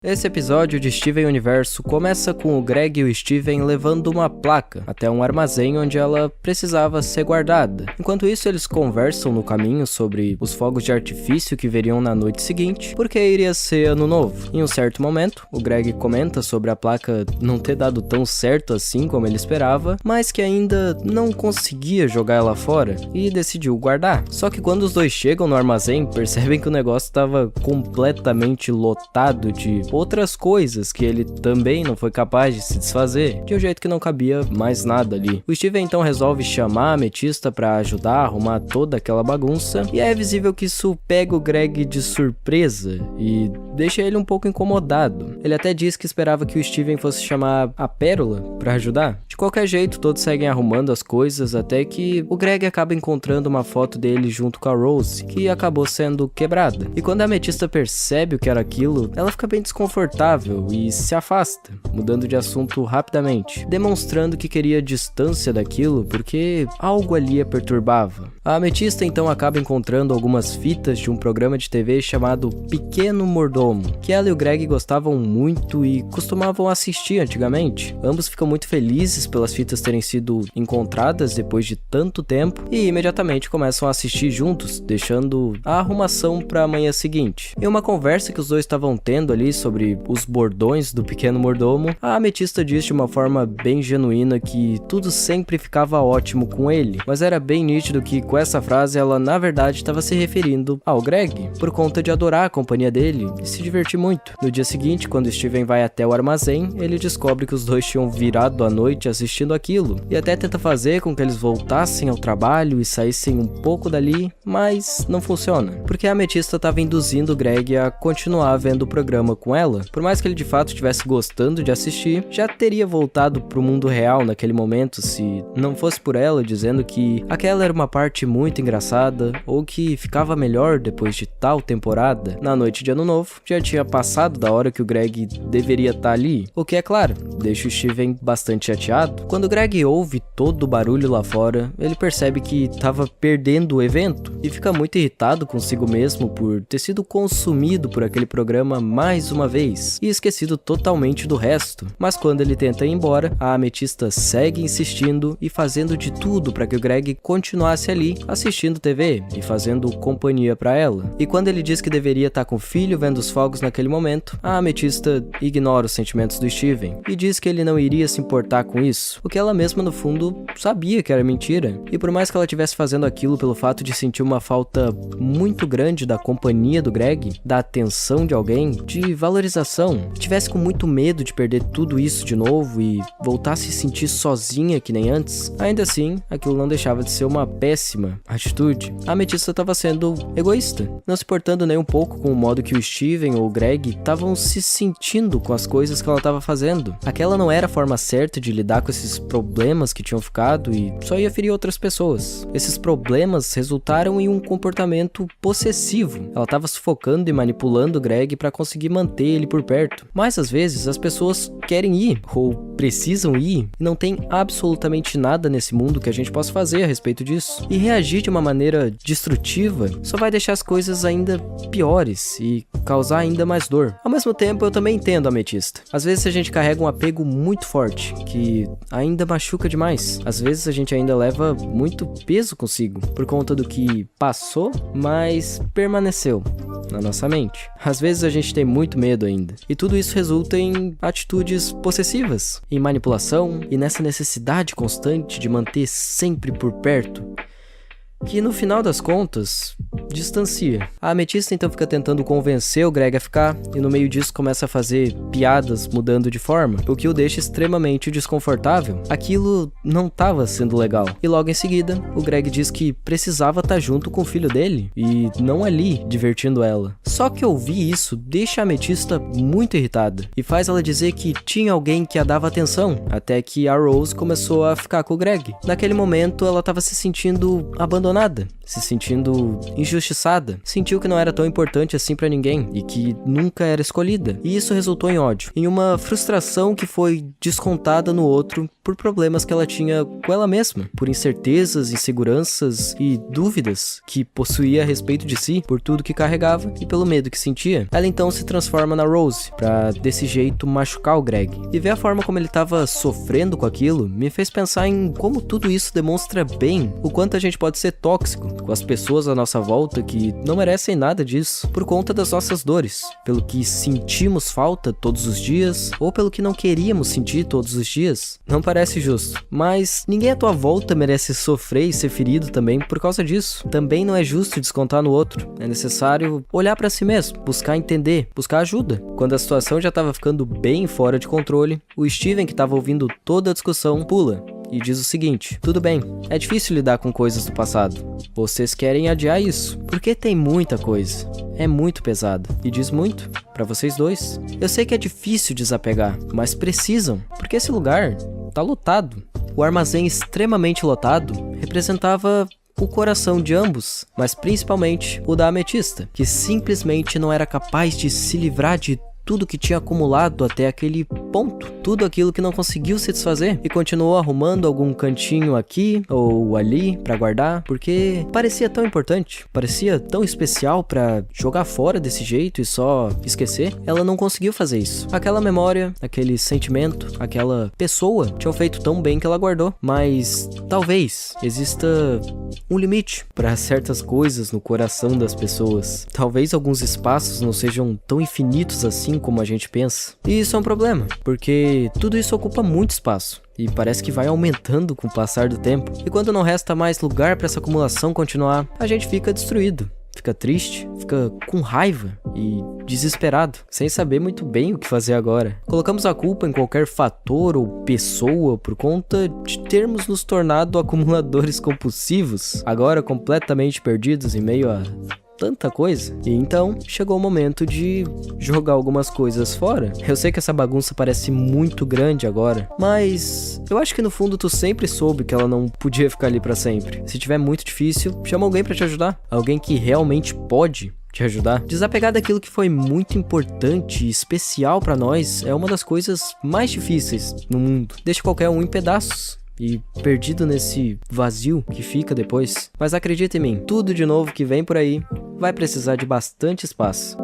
Esse episódio de Steven Universo começa com o Greg e o Steven levando uma placa até um armazém onde ela precisava ser guardada. Enquanto isso, eles conversam no caminho sobre os fogos de artifício que veriam na noite seguinte, porque iria ser ano novo. Em um certo momento, o Greg comenta sobre a placa não ter dado tão certo assim como ele esperava, mas que ainda não conseguia jogar ela fora e decidiu guardar. Só que quando os dois chegam no armazém, percebem que o negócio estava completamente lotado de outras coisas que ele também não foi capaz de se desfazer, de um jeito que não cabia mais nada ali. O Steven então resolve chamar a Ametista pra ajudar a arrumar toda aquela bagunça, e é visível que isso pega o Greg de surpresa e deixa ele um pouco incomodado. Ele até diz que esperava que o Steven fosse chamar a Pérola pra ajudar. De qualquer jeito, todos seguem arrumando as coisas até que o Greg acaba encontrando uma foto dele junto com a Rose, que acabou sendo quebrada. E quando a Ametista percebe o que era aquilo, ela fica bem desconfortável e se afasta, mudando de assunto rapidamente, demonstrando que queria distância daquilo porque algo ali a perturbava. A Ametista então acaba encontrando algumas fitas de um programa de TV chamado Pequeno Mordomo, que ela e o Greg gostavam muito e costumavam assistir antigamente. Ambos ficam muito felizes pelas fitas terem sido encontradas depois de tanto tempo e imediatamente começam a assistir juntos, deixando a arrumação para a manhã seguinte. Em uma conversa que os dois estavam tendo ali sobre os bordões do Pequeno Mordomo, a Ametista diz de uma forma bem genuína que tudo sempre ficava ótimo com ele, mas era bem nítido que com essa frase ela na verdade estava se referindo ao Greg, por conta de adorar a companhia dele e se divertir muito. No dia seguinte, quando Steven vai até o armazém, ele descobre que os dois tinham virado a noite assistindo aquilo, e até tenta fazer com que eles voltassem ao trabalho e saíssem um pouco dali, mas não funciona, porque a Ametista estava induzindo o Greg a continuar vendo o programa com ela. Por mais que ele de fato estivesse gostando de assistir, já teria voltado pro mundo real naquele momento se não fosse por ela dizendo que aquela era uma parte muito engraçada, ou que ficava melhor depois de tal temporada. Na noite de ano novo, já tinha passado da hora que o Greg deveria estar ali, o que é claro, deixa o Steven bastante chateado. Quando o Greg ouve todo o barulho lá fora, ele percebe que estava perdendo o evento e fica muito irritado consigo mesmo por ter sido consumido por aquele programa mais uma vez e esquecido totalmente do resto. Mas quando ele tenta ir embora, a Ametista segue insistindo e fazendo de tudo para que o Greg continuasse ali assistindo TV e fazendo companhia para ela. E quando ele diz que deveria estar com o filho vendo os fogos naquele momento, a Ametista ignora os sentimentos do Steven e diz que ele não iria se importar com isso, o que ela mesma no fundo sabia que era mentira. E por mais que ela estivesse fazendo aquilo pelo fato de sentir uma falta muito grande da companhia do Greg, da atenção de alguém, de valorização, tivesse com muito medo de perder tudo isso de novo e voltar a se sentir sozinha que nem antes, ainda assim, aquilo não deixava de ser uma péssima atitude. A Ametista estava sendo egoísta, não se importando nem um pouco com o modo que o Steven ou o Greg estavam se sentindo com as coisas que ela estava fazendo. Aquela não era a forma certa de lidar com esses problemas que tinham ficado e só ia ferir outras pessoas. Esses problemas resultaram em um comportamento possessivo. Ela estava sufocando e manipulando o Greg para conseguir manter ele por perto. Mas às vezes as pessoas querem ir ou precisam ir e não tem absolutamente nada nesse mundo que a gente possa fazer a respeito disso. E reagir de uma maneira destrutiva só vai deixar as coisas ainda piores e causar ainda mais dor. Ao mesmo tempo, eu também entendo a Ametista. Às vezes a gente carrega um apego muito forte que ainda machuca demais. Às vezes a gente ainda leva muito peso consigo por conta do que passou, mas permaneceu na nossa mente. Às vezes a gente tem muito medo ainda. E tudo isso resulta em atitudes possessivas, em manipulação e nessa necessidade constante de manter sempre por perto, que no final das contas distancia. A Ametista então fica tentando convencer o Greg a ficar e no meio disso começa a fazer piadas mudando de forma, o que o deixa extremamente desconfortável. Aquilo não estava sendo legal. E logo em seguida, o Greg diz que precisava estar junto com o filho dele e não ali divertindo ela. Só que ouvir isso deixa a Ametista muito irritada e faz ela dizer que tinha alguém que a dava atenção, até que a Rose começou a ficar com o Greg. Naquele momento, ela estava se sentindo abandonada abandonada, se sentindo injustiçada, sentiu que não era tão importante assim pra ninguém e que nunca era escolhida. E isso resultou em ódio, em uma frustração que foi descontada no outro por problemas que ela tinha com ela mesma, por incertezas, inseguranças e dúvidas que possuía a respeito de si, por tudo que carregava e pelo medo que sentia. Ela então se transforma na Rose, pra desse jeito machucar o Greg. E ver a forma como ele tava sofrendo com aquilo me fez pensar em como tudo isso demonstra bem o quanto a gente pode ser tóxico com as pessoas à nossa volta que não merecem nada disso, por conta das nossas dores, pelo que sentimos falta todos os dias, ou pelo que não queríamos sentir todos os dias. Não parece justo, mas ninguém à tua volta merece sofrer e ser ferido também por causa disso. Também não é justo descontar no outro. É necessário olhar pra si mesmo, buscar entender, buscar ajuda. Quando a situação já tava ficando bem fora de controle, o Steven, que tava ouvindo toda a discussão, pula e diz o seguinte: tudo bem, é difícil lidar com coisas do passado. Vocês querem adiar isso, porque tem muita coisa. É muito pesado, e diz muito pra vocês dois. Eu sei que é difícil desapegar, mas precisam, porque esse lugar tá lotado. O armazém extremamente lotado representava o coração de ambos, mas principalmente o da Ametista, que simplesmente não era capaz de se livrar de tudo que tinha acumulado até aquele ponto, tudo aquilo que não conseguiu se desfazer, e continuou arrumando algum cantinho aqui ou ali pra guardar, porque parecia tão importante, parecia tão especial pra jogar fora desse jeito e só esquecer. Ela não conseguiu fazer isso. Aquela memória, aquele sentimento, aquela pessoa tinham feito tão bem que ela guardou, mas talvez exista um limite para certas coisas no coração das pessoas. Talvez alguns espaços não sejam tão infinitos assim como a gente pensa. E isso é um problema, porque tudo isso ocupa muito espaço e parece que vai aumentando com o passar do tempo. E quando não resta mais lugar para essa acumulação continuar, a gente fica destruído, fica triste, fica com raiva e desesperado, sem saber muito bem o que fazer agora. Colocamos a culpa em qualquer fator ou pessoa por conta de termos nos tornado acumuladores compulsivos, agora completamente perdidos em meio a tanta coisa. E então chegou o momento de jogar algumas coisas fora. Eu sei que essa bagunça parece muito grande agora, mas eu acho que no fundo tu sempre soube que ela não podia ficar ali pra sempre. Se tiver muito difícil, chama alguém pra te ajudar, alguém que realmente pode te ajudar. Desapegar daquilo que foi muito importante e especial pra nós é uma das coisas mais difíceis no mundo. Deixa qualquer um em pedaços e perdido nesse vazio que fica depois. Mas acredita em mim, tudo de novo que vem por aí vai precisar de bastante espaço.